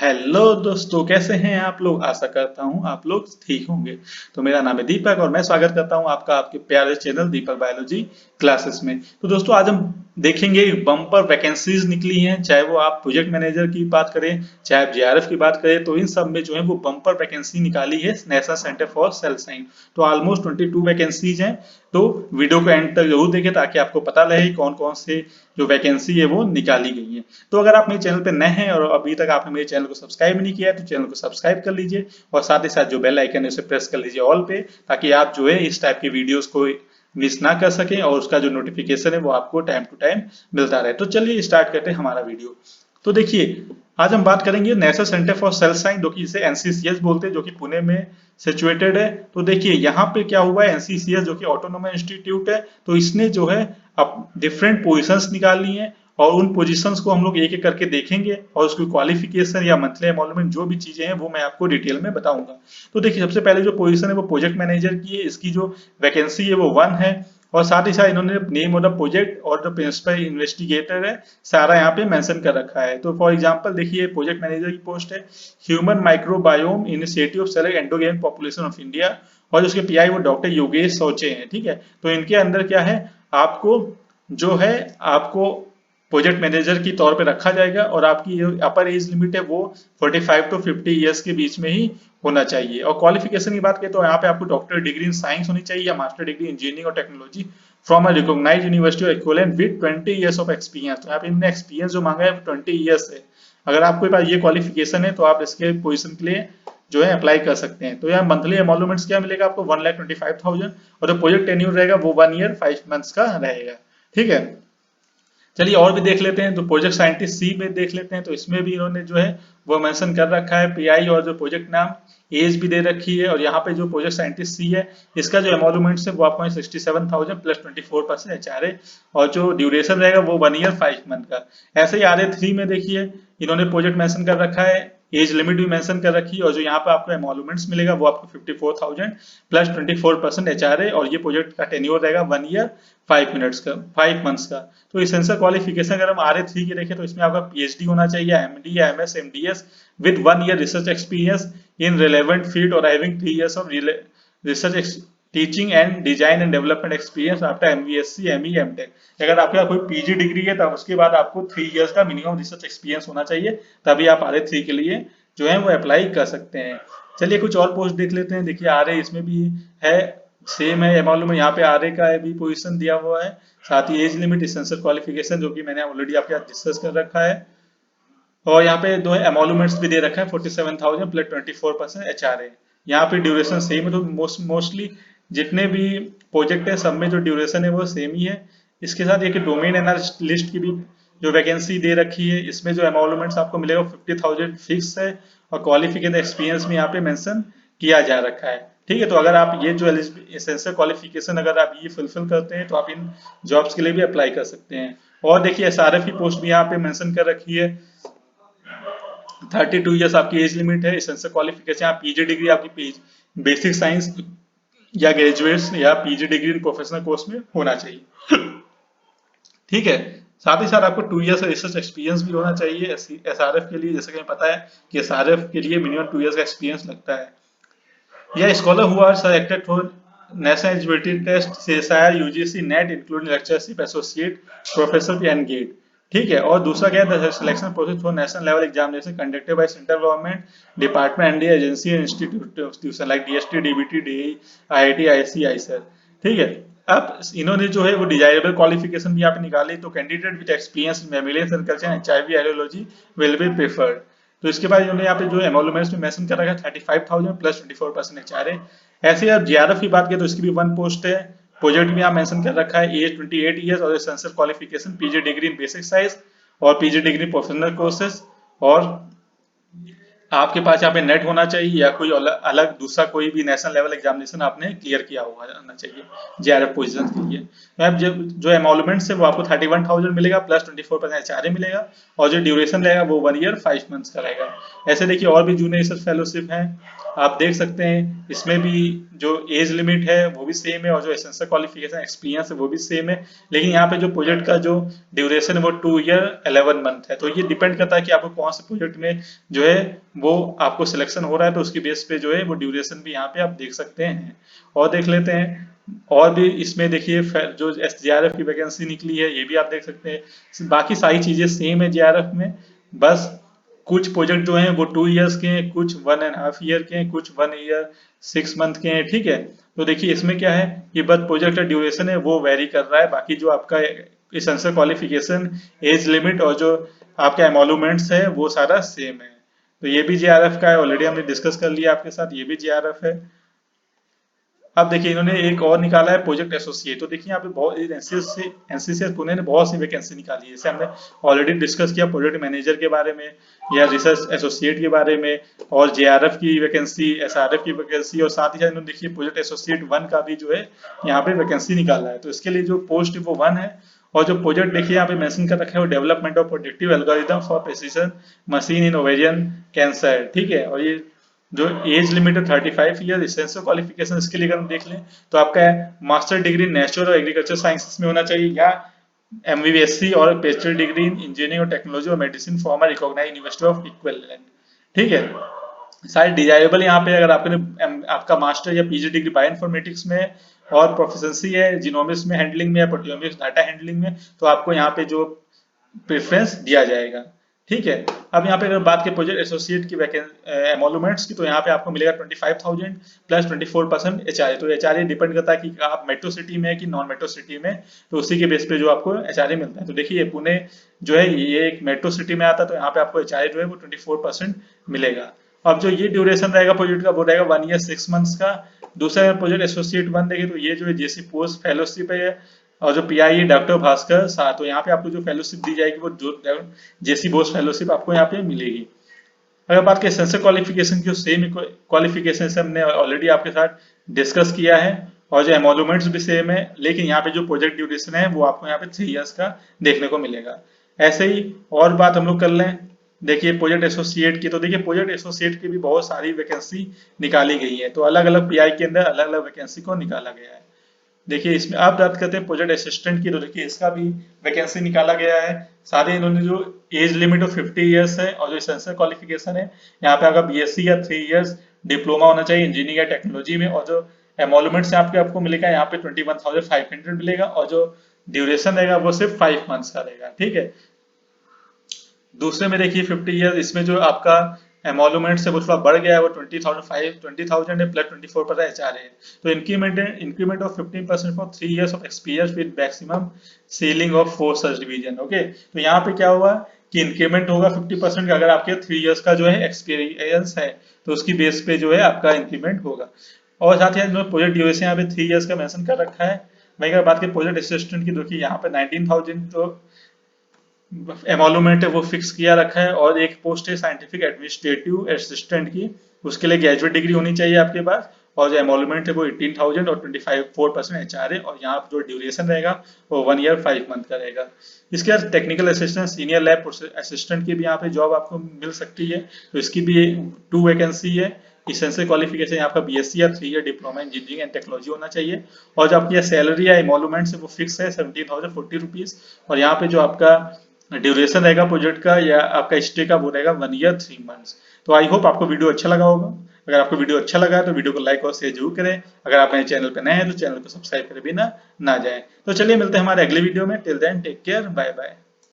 Hello दोस्तों, कैसे हैं आप लोग। आशा करता हूं आप लोग ठीक होंगे। तो मेरा नाम है दीपक और मैं स्वागत करता हूं आपका आपके प्यारे चैनल दीपक बायोलॉजी क्लासेस में। तो दोस्तों आज हम देखेंगे बम्पर वैकेंसीज निकली हैं, चाहे वो आप प्रोजेक्ट मैनेजर की बात करें, चाहे आप जेआरएफ की बात करें, तो इन सब में जो है वो बम्पर वैकेंसी निकाली है national centre for sale science. तो ऑलमोस्ट 22 वैकेंसीज हैं। तो वीडियो को एंड तक जरूर देखें ताकि आपको पता लगे कौन कौन से जो वैकेंसी है वो निकाली गई है। तो अगर आप मेरे चैनल पर नए हैं और अभी तक आपने मेरे चैनल को सब्सक्राइब नहीं किया है तो चैनल को सब्सक्राइब कर लीजिए और साथ ही साथ जो बेल आइकन है उसे प्रेस कर लीजिए ऑल पे, ताकि आप जो है इस टाइप की वीडियोस को मिस ना कर सकें और उसका जो नोटिफिकेशन है वो आपको टाइम टू टाइम मिलता रहे। तो चलिए स्टार्ट करते हैं हमारा वीडियो। तो देखिए आज हम बात करेंगे national centre for sale science, जो कि इसे एनसीसीएस बोलते हैं, जो कि पुणे में सिचुएटेड है। तो देखिए यहाँ पे क्या हुआ है, एनसीसीएस जो कि ऑटोनोमस इंस्टीट्यूट है, तो इसने जो है अब डिफरेंट पोजीशंस निकाली हैं और उन पोजीशंस को हम लोग एक एक करके देखेंगे और उसकी क्वालिफिकेशन या मंथली एमोलमेंट जो भी चीजें हैं वो मैं आपको डिटेल में बताऊंगा। तो देखिए सबसे पहले जो पोजीशन है वो प्रोजेक्ट मैनेजर की है। इसकी जो वैकेंसी है वो 1 है और साथ ही साथ इन्होंने नेम ऑफ द प्रोजेक्ट और जो प्रिंसिपल इन्वेस्टिगेटर है सारा यहाँ पे मेंशन कर रखा है। तो फॉर एग्जांपल देखिए प्रोजेक्ट मैनेजर की पोस्ट है human microbiome initiative select endogen population of India और उसके पीआई वो डॉक्टर योगेश सोचे हैं। ठीक है, तो इनके अंदर क्या है, आपको जो है आपको प्रोजेक्ट मैनेजर की तौर पे रखा जाएगा और आपकी जो अपर एज लिमिट है वो 45 टू 50 ईयर्स के बीच में ही होना चाहिए। और क्वालिफिकेशन की बात करें तो यहाँ पे आपको डॉक्टर डिग्री इन साइंस होनी चाहिए या मास्टर डिग्री इंजीनियरिंग और technology from a recognised university और equivalent with 20 years of experience. तो यहाँ पे इन्होंने एक्सपीरियंस जो मांगा है 20 ईयर्स है। अगर आपके पास ये क्वालिफिकेशन है तो आप इसके पोजीशन के लिए जो है अप्लाई कर सकते हैं। तो यहाँ मंथली एमोलमेंट्स क्या मिलेगा आपको 1,25,000 और जो प्रोजेक्ट टेन्यूर रहेगा वो 1 ईयर 5 मंथ्स का रहेगा। ठीक है, चलिए और भी देख लेते हैं। तो प्रोजेक्ट साइंटिस्ट सी में देख लेते हैं, तो इसमें भी इन्होंने जो है वो मेंशन कर रखा है पीआई और जो प्रोजेक्ट नाम, एज भी दे रखी है। और यहाँ पे जो प्रोजेक्ट साइंटिस्ट सी है इसका जो एमोलमेंट्स है वो आपको 67,000 प्लस 24% एचआरए और जो ड्यूरेशन रहेगा वो 1 ईयर 5 मंथ का। ऐसे ही आर ए थ्री में देखिए इन्होंने प्रोजेक्ट मेंशन कर रखा है, एज लिमिट भी मेंशन कर रखी है और जो यहाँ पे आपको एमोलमेंट्स मिलेगा वो आपको 54,000 प्लस 24% एचआरए और ये प्रोजेक्ट का टेन्योर रहेगा 1 ईयर 5 मंथ्स का। तो इसेंशियल क्वालिफिकेशन अगर हम RA3 की देखें तो इसमें आपका पीएचडी होना चाहिए, एमडी या MS MDS with 1 year research experience in relevant field और having 3 years of research teaching and design and development experience after MBSc ME MTech. अगर आपके पास कोई पीजी डिग्री है तब उसके बाद आपको 3 इयर्स का मिनिमम रिसर्च एक्सपीरियंस होना चाहिए, तभी आप RA3 के लिए जो है वो अप्लाई कर सकते हैं। चलिए कुछ और पोस्ट देख लेते हैं। देखिए आरए इसमें भी है, सेम है मालूम है, यहाँ पे आरए का भी पोजीशन दिया हुआ है, साथ ही एज लिमिट इसेंशियल क्वालिफिकेशन जो कि मैंने ऑलरेडी आपके साथ डिस्कस कर रखा है और यहाँ पे दो एमोलमेंट्स भी दे रखा है 47,000 प्लस 24% एचआरए। यहाँ पे ड्यूरेशन सेम है, तो मोस्टली जितने भी प्रोजेक्ट है सब में जो ड्यूरेशन है वो सेम ही है। इसके साथ एक डोमेन एनालिस्ट की भी जो वैकेंसी दे रखी है, इसमें जो एमोलमेंट्स आपको मिलेगा 50,000 फिक्स है और क्वालिफिकेशन एक्सपीरियंस में यहाँ पे मेंशन किया जा रखा है। ठीक है, तो अगर आप ये जो एसेंशियल क्वालिफिकेशन अगर आप ये फुलफिल करते हैं तो आप इन जॉब्स के लिए भी अप्लाई कर सकते हैं। और देखिए एसआरएफ की पोस्ट भी यहाँ पे मेंशन कर रखी है, 32 ईयर्स आपकी एज लिमिट है। एसेंशियल क्वालिफिकेशन आप पीजी डिग्री आपकी बेसिक साइंस या ग्रेजुएट या PG degree in professional course में होना चाहिए। ठीक है, साथ ही साथ आपको 2 इयर्स रिसर्च एक्सपीरियंस भी होना चाहिए एसआरएफ के लिए। जैसे कि पता है कि एसआरएफ के लिए मिनिमम 2 इयर्स का एक्सपीरियंस लगता है। यह scholar who are selected for national eligibility test CSIR UGC NET including lectureship associate professor and GATE. ठीक है, और दूसरा क्या है, selection process for national level examination conducted by central government department and agency and institution like DST DBT DE IIT IC IISER. ठीक है, अब इन्होंने जो है वो डिजायरेबल क्वालिफिकेशन भी यहाँ पे निकाली, तो candidate with experience in mammalian cell culture HIV virology will be preferred. तो इसके बाद इन्होंने यहाँ पे जो एमोलमेंट्स में मेंशन कर रखा है 35,000 प्लस 24% एचआरए। ऐसे आप जीआरएफ की बात करें तो इसकी भी 1 पोस्ट है, प्रोजेक्ट में यहाँ मेंशन कर रखा है एज 28 ईयर्स और essential qualification PG degree in basic science और पीजी डिग्री प्रोफेशनल कोर्सेज और आपके पास यहाँ पे नेट होना चाहिए या कोई अलग दूसरा कोई भी नेशनल लेवल एग्जामिनेशन आपने क्लियर किया हुआ होना चाहिए जेआरएफ पोजीशन के लिए। तो आप जो एमोलमेंट्स है वो आपको 31,000 मिलेगा प्लस 24% एचआरए मिलेगा, और जो ड्यूरेशन रहेगा वो 1 ईयर 5 मंथ्स का रहेगा। ऐसे देखिए और भी जूनियर रिसर्च फेलोशिप है, आप देख सकते हैं इसमें भी जो एज लिमिट है वो भी सेम है और जो एसेंशियल क्वालिफिकेशन एक्सपीरियंस है वो भी सेम है, लेकिन यहाँ पे जो प्रोजेक्ट का जो ड्यूरेशन है वो 2 ईयर 11 मंथ है। तो ये डिपेंड करता है कि आपको कौन से प्रोजेक्ट में जो है वो आपको सिलेक्शन हो रहा है, तो उसकी बेस पे जो है वो ड्यूरेशन भी यहाँ पे आप देख सकते हैं। और देख लेते हैं और भी इसमें देखिए जो जेआरएफ की वैकेंसी निकली है ये भी आप देख सकते हैं। बाकी सारी चीजें सेम है जेआरएफ में, बस कुछ प्रोजेक्ट जो हैं वो 2 इयर्स के हैं, कुछ 1.5 ईयर के हैं, कुछ 1 ईयर 6 मंथ के हैं, ठीक है। तो देखिए इसमें क्या है कि बस प्रोजेक्ट का ड्यूरेशन है वो वेरी कर रहा है, बाकी जो आपका एसेंशियल क्वालिफिकेशन, एज लिमिट और जो आपका एमोलूमेंट्स है वो सारा सेम है। तो ये भी जेआरएफ का है, ऑलरेडी हमने डिस्कस कर लिया आपके साथ, ये भी जेआरएफ है। अब देखिए इन्होंने एक और निकाला है प्रोजेक्ट एसोसिएट। तो देखिए यहाँ पे बहुत एनसीसी पुणे ने बहुत सी वैकेंसी निकाली है, जैसे हमने ऑलरेडी डिस्कस किया प्रोजेक्ट मैनेजर के बारे में या रिसर्च एसोसिएट के बारे में, और जेआरएफ की वैकेंसी, एसआरएफ की वैकेंसी, और साथ ही साथ इन्होंने देखिए प्रोजेक्ट एसोसिएट 1 का भी जो है यहाँ पे वैकेंसी निकाला है। तो इसके लिए जो पोस्ट वो 1 है, और जो प्रोजेक्ट देखिए यहाँ पे मेंशन कर रखा है वो development of productive algorithm for precision machine in ovarian cancer, ठीक है। और ये जो एज लिमिट है 35 ईयर, एसेंशियल क्वालिफिकेशन इसके लिए अगर हम देख लें तो आपका मास्टर डिग्री नेचुरल और एग्रीकल्चर साइंसेस में होना चाहिए, या एमबीबीएससी और बैचलर डिग्री इन इंजीनियरिंग और टेक्नोलॉजी और medicine from a recognised university of equivalent, ठीक है। सारे डिजायरेबल यहाँ पे अगर आपने आपका मास्टर या पीजी डिग्री बायोइन्फॉर्मेटिक्स में और प्रोफिशिएंसी है जीनोमिक्स में हैंडलिंग में या प्रोटियोमिक्स डाटा हैंडलिंग में, तो आपको यहाँ पे जो प्रेफरेंस दिया जाएगा, ठीक है। अब यहाँ पे अगर बात की प्रोजेक्ट एसोसिएट की एमोलूमेंट्स की, तो यहाँ पे आपको मिलेगा 25,000 प्लस 24% एचआरए। तो एचआरए डिपेंड करता है कि आप मेट्रो सिटी में है कि नॉन मेट्रो सिटी में, तो उसी के बेस पे जो आपको एचआरए मिलता है। तो देखिए पुणे जो है ये एक मेट्रो सिटी में आता है, तो यहाँ पे आपको एचआरए जो है वो 24% मिलेगा। अब जो ये ड्यूरेशन रहेगा प्रोजेक्ट का वो रहेगा 1 ईयर 6 मंथ्स का। दूसरा प्रोजेक्ट एसोसिएट 1 देखें तो ये जो है जेसी पोस्ट फेलोशिप है, और जो पीआई डॉक्टर भास्कर शाह, तो यहाँ पे आपको जो फेलोशिप दी जाएगी वो जो जेसी बोस फेलोशिप आपको यहाँ पे मिलेगी। अगर बात करें सेंसर क्वालिफिकेशन की, सेम क्वालिफिकेशन से हमने ऑलरेडी आपके साथ डिस्कस किया है, और जो एमोलूमेंट्स भी सेम है, लेकिन यहाँ पे जो प्रोजेक्ट ड्यूरेशन है वो आपको यहाँ पे 3 इयर्स का देखने को मिलेगा। ऐसे ही और बात हम लोग कर लें, देखिए प्रोजेक्ट एसोसिएट की, तो देखिए प्रोजेक्ट एसोसिएट की भी बहुत सारी वैकेंसी निकाली गई है, तो अलग अलग पीआई के अंदर अलग अलग वैकेंसी को निकाला गया है। देखिए इसमें आप बात करते हैं प्रोजेक्ट असिस्टेंट की, तो देखिए इसका भी वैकेंसी निकाला गया है। सारे इन्होंने जो एज लिमिट ऑफ 50 इयर्स है, और जो एसेंशियल क्वालिफिकेशन है यहाँ पे आपका बीएससी या 3 इयर्स डिप्लोमा होना चाहिए इंजीनियरिंग या टेक्नोलॉजी में, और जो एमोलूमेंट्स आपको मिलेगा यहाँ पे 21,500 मिलेगा, और जो ड्यूरेशन रहेगा वो सिर्फ 5 मंथ्स का रहेगा, ठीक है। दूसरे में देखिए 50 ईयर, इसमें जो आपका एमोलूमेंट है वो थोड़ा बढ़ गया है, वो 20,000 है प्लस 24% एचआरए है। तो increment of 15% for 3 years of experience with maximum ceiling of 4 such division, okay. तो यहाँ पे क्या हुआ कि इंक्रीमेंट होगा 50% का, अगर आपके 3 इयर्स का जो है एक्सपीरियंस है तो उसकी बेस पे जो है आपका इंक्रीमेंट होगा। और साथ ही साथ प्रोजेक्ट ड्यूरेशन यहाँ पे 3 इयर्स का मेंशन कर रखा है। मैं अगर बात की प्रोजेक्ट असिस्टेंट की, देखिए यहाँ पे 19,000 तो एमोलूमेंट है वो फिक्स किया रखा है, और एक पोस्ट है साइंटिफिक एडमिनिस्ट्रेटिव असिस्टेंट की, उसके लिए ग्रेजुएट डिग्री होनी चाहिए आपके पास, और जो एमोलूमेंट है वो 18,000 और 24% एचआरए, और यहाँ जो ड्यूरेशन रहेगा वो 1 ईयर 5 मंथ का रहेगा। इसके बाद technical assistant senior lab assistant की भी यहाँ पे जॉब आपको मिल सकती है, तो इसकी भी 2 वैकेंसी है। इसेंशियल क्वालिफिकेशन यहाँ का बीएससी या 3 year diploma engineering and technology होना चाहिए, और जो आपकी सैलरी या एमोलूमेंट है वो फिक्स है 17,040 रुपीज, और यहाँ पे जो आपका ड्यूरेशन रहेगा प्रोजेक्ट का या आपका स्टे का वो रहेगा 1 ईयर 3 मंथ्स। तो आई होप आपको वीडियो अच्छा लगा होगा। अगर आपको वीडियो अच्छा लगा है तो वीडियो को लाइक और शेयर जरूर करें। अगर आप मेरे चैनल पर नए हैं तो चैनल को सब्सक्राइब करे बिना ना जाएं। तो चलिए मिलते हैं हमारे अगले वीडियो में। Till then take care, bye bye.